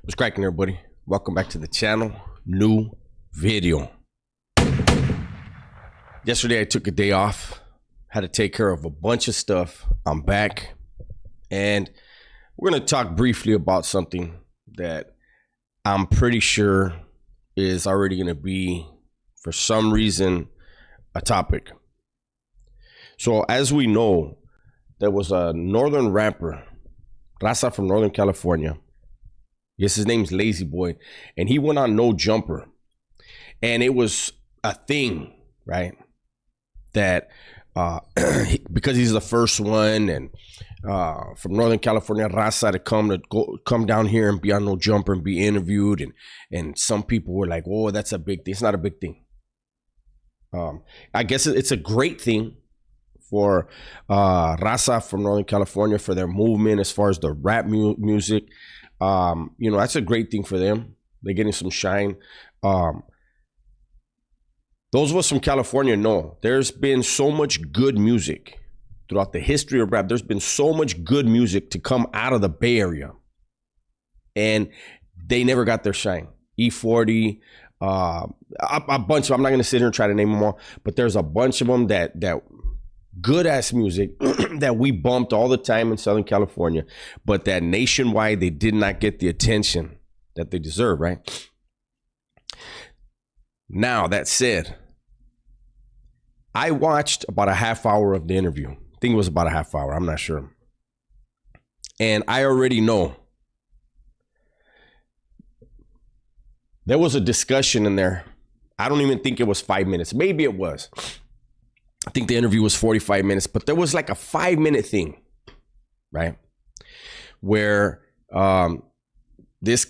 What's cracking, everybody? Welcome back to the channel. New video. Yesterday I took a day off, had to take care of a bunch of stuff. I'm back, and we're going to talk briefly about something that I'm pretty sure is already going to be, for some reason, a topic. So as we know, there was a northern rapper, Raza from Northern California. Yes, his name's Lazy Boy, and he went on No Jumper, and it was a thing, right? That because he's the first one, and from Northern California, Raza to come down here and be on No Jumper and be interviewed, and some people were like, "Oh, that's a big thing." It's not a big thing. I guess it's a great thing for Raza from Northern California, for their movement as far as the rap music. That's a great thing for them. They're getting some shine. Those of us from California know there's been so much good music throughout the history of rap. There's been so much good music to come out of the Bay Area, and they never got their shine. E40, a bunch of, I'm not going to sit here and try to name them all, but there's a bunch of them that good ass music that we bumped all the time in Southern California, but that nationwide they did not get the attention that they deserve, right? Now, that said, I watched about a half hour of the interview. I think it was about a half hour, I'm not sure. And I already know there was a discussion in there. I don't even think it was 5 minutes. Maybe it was. I think the interview was 45 minutes, but there was like a 5-minute thing, right? Where this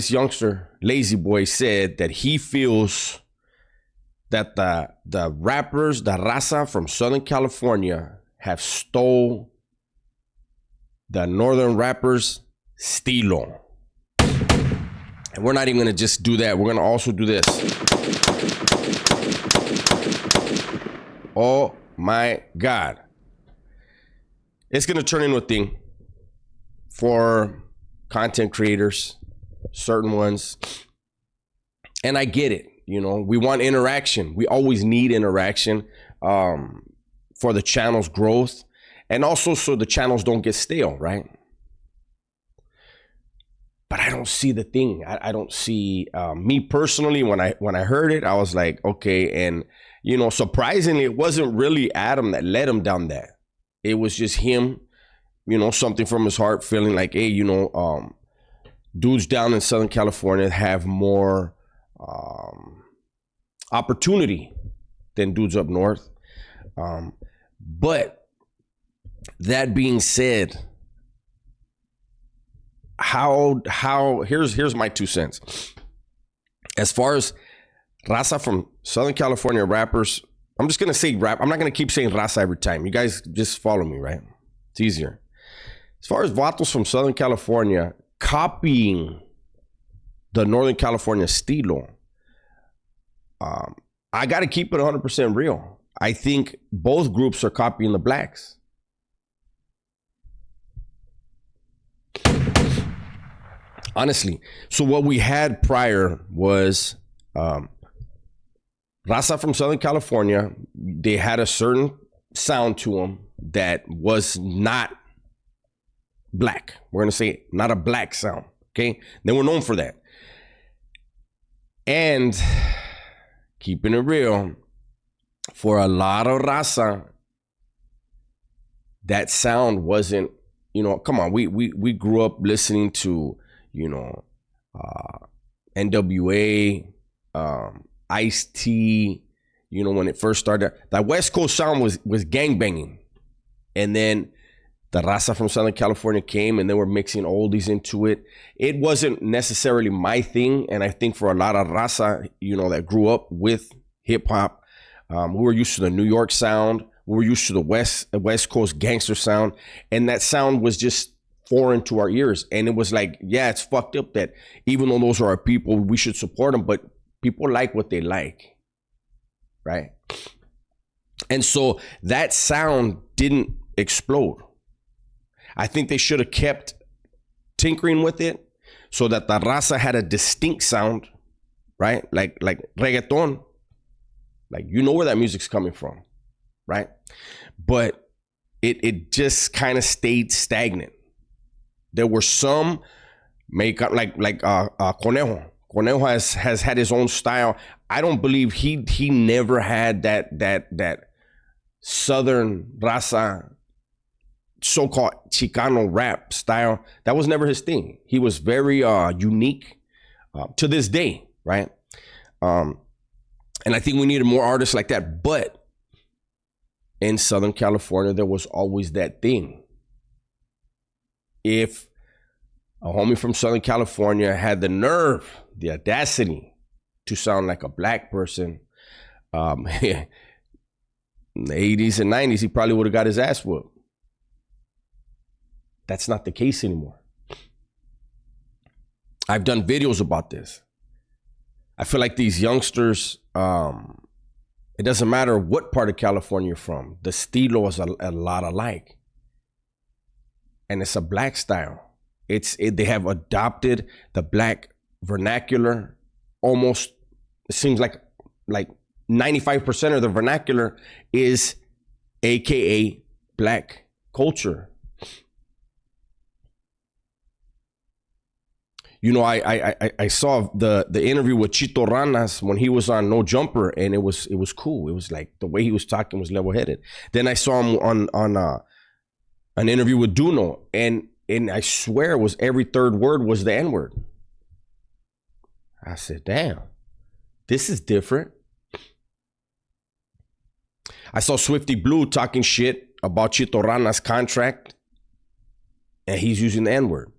youngster, Lazy Boy, said that he feels that the rappers, the Raza from Southern California, have stole the Northern rappers' stilo. And we're not even gonna just do that. We're gonna also do this. Oh my God. It's going to turn into a thing for content creators, certain ones. And I get it. We want interaction. We always need interaction for the channel's growth, and also so the channels don't get stale, right? But I don't see the thing. I don't see, me personally, when I heard it, I was like, okay. And surprisingly, it wasn't really Adam that led him down that. It was just him, something from his heart, feeling like, hey, dudes down in Southern California have more opportunity than dudes up north. But that being said, here's my 2 cents. As far as Raza from Southern California rappers, I'm just going to say rap. I'm not going to keep saying Raza every time. You guys just follow me, right? It's easier. As far as vatos from Southern California copying the Northern California stilo, I got to keep it 100% real. I think both groups are copying the blacks. Honestly. So what we had prior was Raza from Southern California. They had a certain sound to them that was not black. We're going to say not a black sound, okay? They were known for that. And keeping it real, for a lot of Raza, that sound wasn't, come on, we grew up listening to, NWA, Ice-T, when it first started. That West Coast sound was gangbanging. And then the Raza from Southern California came, and they were mixing oldies into it. It wasn't necessarily my thing. And I think for a lot of Raza, that grew up with hip hop, we were used to the New York sound. We were used to the West Coast gangster sound. And that sound was just foreign to our ears. And it was like, yeah, it's fucked up that even though those are our people, we should support them. But people like what they like, right? And so that sound didn't explode. I think they should have kept tinkering with it, so that the raza had a distinct sound, right? Like reggaeton, like you know where that music's coming from, right? But it just kind of stayed stagnant. There were some makeup like Conejo. Conejo has had his own style. I don't believe he never had that Southern raza, so-called Chicano rap style. That was never his thing. He was very unique to this day, right? And I think we needed more artists like that. But in Southern California, there was always that thing. If a homie from Southern California had the nerve, the audacity to sound like a black person, in the 80s and 90s, he probably would have got his ass whooped. That's not the case anymore. I've done videos about this. I feel like these youngsters, it doesn't matter what part of California you're from, the estilo is a lot alike. And it's a black style. They have adopted the black vernacular. Almost, it seems like 95% of the vernacular is AKA black culture. You know, I saw the interview with Chito Ranas when he was on No Jumper, and it was cool. It was like the way he was talking was level-headed. Then I saw him on an interview with Duno, and I swear it was every third word was the N-word. I said, damn, this is different. I saw Swifty Blue talking shit about Chito Rana's contract, and he's using the N-word.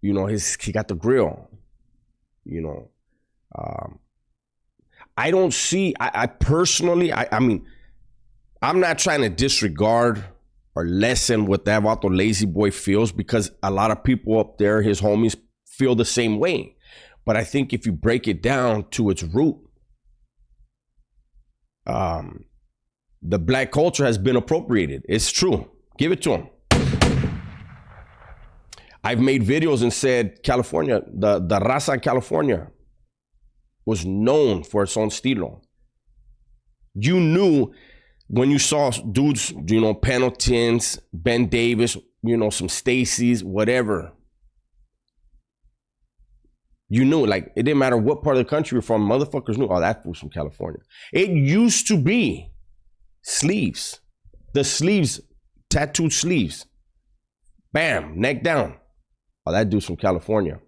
You know, he got the grill. You know, I don't see. I personally, I mean, I'm not trying to disregard or lessen what that Vato Lazy Boy feels, because a lot of people up there, his homies, feel the same way. But I think if you break it down to its root, the black culture has been appropriated. It's true. Give it to him. I've made videos and said California, the Raza in California was known for its own estilo. You knew when you saw dudes, you know, Pendletons, Ben Davis, you know, some Stacy's, whatever. You knew, like, it didn't matter what part of the country you're from, motherfuckers knew, oh, that fool's from California. It used to be sleeves. The sleeves, tattooed sleeves. Bam, neck down. Oh, that dude's from California.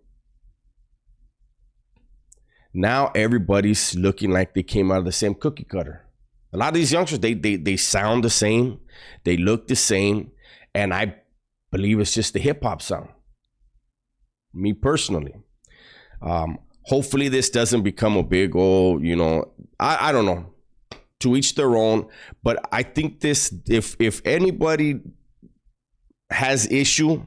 Now everybody's looking like they came out of the same cookie cutter. A lot of these youngsters, they sound the same, they look the same, and I believe it's just the hip hop sound. Me personally. Hopefully this doesn't become a big old, you know, I don't know. To each their own, but I think this, if anybody has issue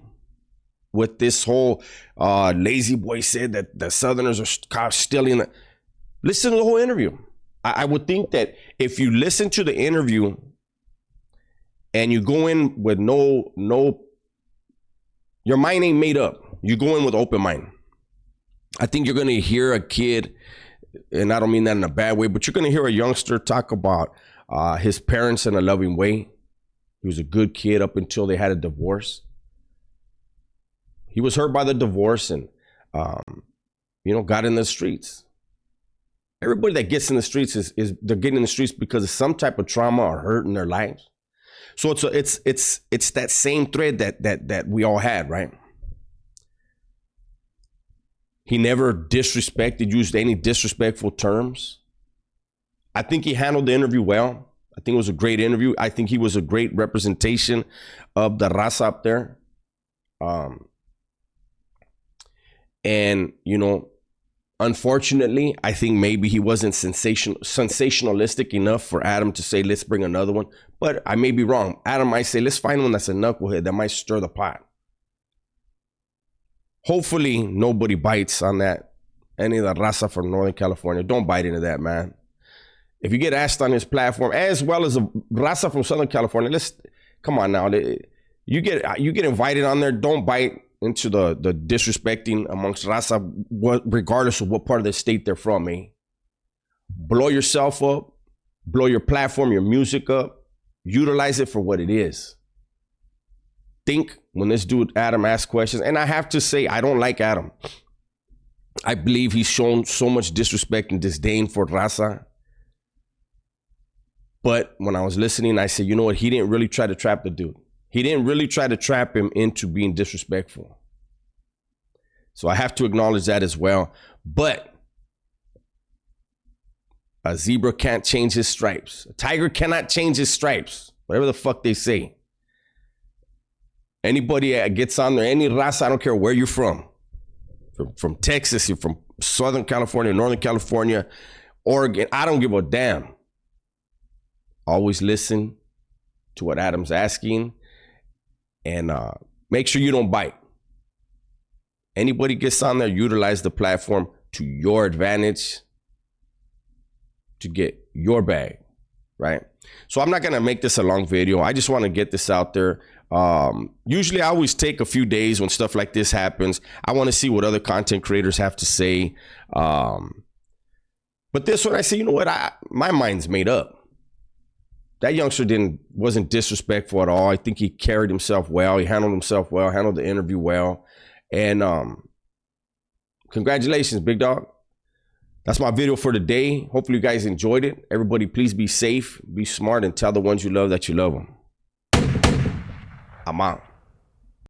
with this whole Lazy Boy said that the Southerners are stealing it, listen to the whole interview. I would think that if you listen to the interview and you go in with no, your mind ain't made up. You go in with open mind. I think you're going to hear a kid, and I don't mean that in a bad way, but you're going to hear a youngster talk about his parents in a loving way. He was a good kid up until they had a divorce. He was hurt by the divorce and, you know, got in the streets. Everybody that gets in the streets is they're getting in the streets because of some type of trauma or hurt in their lives. So it's that same thread that we all had, right? He never used any disrespectful terms. I think he handled the interview well. I think it was a great interview. I think he was a great representation of the raza up there. And, you know, unfortunately, I think maybe he wasn't sensationalistic enough for Adam to say, let's bring another one. But I may be wrong. Adam might say, let's find one that's a knucklehead that might stir the pot. Hopefully nobody bites on that. Any of the raza from Northern California, don't bite into that, man. If you get asked on his platform, as well as a raza from Southern California, come on now. You get invited on there, don't bite into the disrespecting amongst Raza, regardless of what part of the state they're from, eh? Blow yourself up, blow your platform, your music up, utilize it for what it is. Think when this dude Adam asks questions, and I have to say, I don't like Adam. I believe he's shown so much disrespect and disdain for Raza. But when I was listening, I said, you know what? He didn't really try to trap the dude. He didn't really try to trap him into being disrespectful. So I have to acknowledge that as well. But a zebra can't change his stripes. A tiger cannot change his stripes. Whatever the fuck they say. Anybody that gets on there, any Raza, I don't care where you're from Texas, you're from Southern California, Northern California, Oregon, I don't give a damn. Always listen to what Adam's asking and make sure you don't bite. Anybody gets on there, utilize the platform to your advantage to get your bag, right? So I'm not going to make this a long video. I just want to get this out there. Usually I always take a few days when stuff like this happens. I want to see what other content creators have to say. But this one I say, you know what? My mind's made up. That youngster wasn't disrespectful at all. I think he carried himself well. He handled himself well, handled the interview well. And congratulations, big dog. That's my video for today. Hopefully you guys enjoyed it. Everybody, please be safe, be smart, and tell the ones you love that you love them. I'm out.